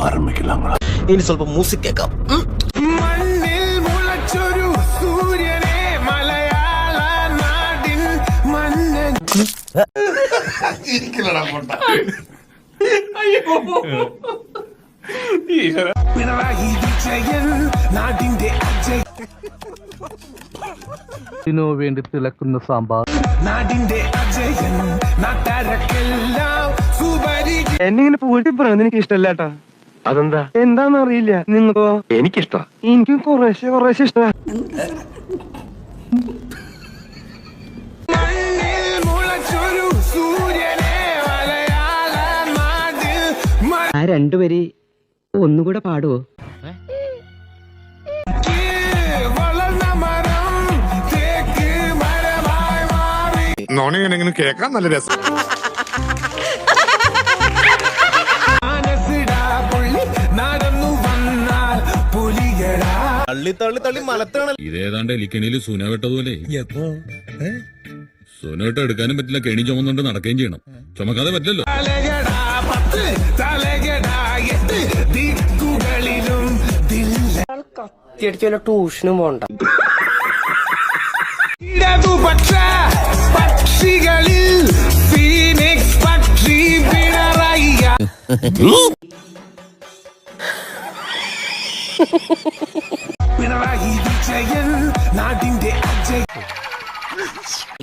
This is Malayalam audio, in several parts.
ആരംഭിക്കലാങ്ങളാ. ഇനി സ്വല്പം മ്യൂസിക് കേൾക്കാം. മണ്ണിൽ മുളച്ചൊരു സൂര്യനെ മലയാള നാടിൻ മന്നൻ. പിണറായി വിജയൻ നാടിന്റെ അജയ്, വേണ്ടി തിളക്കുന്ന സാമ്പാർ, നാടിന്റെ അജയൻ, നാട്ടാരക്കെല്ലാം സുപരിചിതൻ. എന്നിങ്ങനെ പൂട്ടി പറയുന്നത് എനിക്ക് ഇഷ്ടമല്ലേട്ടാ. അതെന്താ? എന്താന്ന് അറിയില്ല. നിങ്ങൾക്കോ? എനിക്കിഷ്ടാ. എനിക്കും കുറേശ്ശെ ഇഷ്ട. മണ്ണിൽ മുളച്ചൊരു സൂര്യനെ മലയാള നാടിൽ ആ രണ്ടുപേര് ഒന്നുകൂടെ പാടുവോ? വളർന്ന മരം തേക്ക് മരമായി മാറി. നോണിങ്ങനെ കേൾക്കാൻ നല്ല രസം. മനസ്സിടാ പുള്ളി നടന്നു വന്നാൽ പുലികളാ. തള്ളി തള്ളി തള്ളി മലത്താണല്ലോ. ഇതേതാണ്ട് എലിക്കണിയിൽ സുന വെട്ടതുപോലെ. സുന വെട്ട എടുക്കാനും പറ്റില്ല, കെണി ചുമന്നുകൊണ്ട് നടക്കുകയും ചെയ്യണം. ചുമക്കാതെ പറ്റില്ലല്ലോ. തലകടാ 10 തലകടാ 8 ദിക്കുകളിലും ട്യൂഷനും പോണ്ട. ഇടതുപക്ഷ പക്ഷികളിൽ ഫീനിക്സ് പക്ഷി പിണറായി. പിണറായി വിജയൻ നാടിന്റെ അജയ്.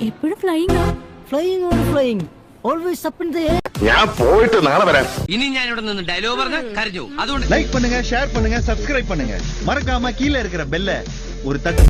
എപ്പോഴും flying always up in the air. ഞാൻ പോയിട്ട് നാളെ വരാം. ഇനി ഞാൻ ഇവിടെ നിന്ന് ഡയലോഗ് പറഞ്ഞ കരഞ്ഞു. അതുകൊണ്ട് லைக் பண்ணுங்க, ஷேர் பண்ணுங்க, சப்ஸ்கிரைப் பண்ணுங்க. மறக்காம கீழ இருக்கிற பெல்ல ஒரு தட்டு.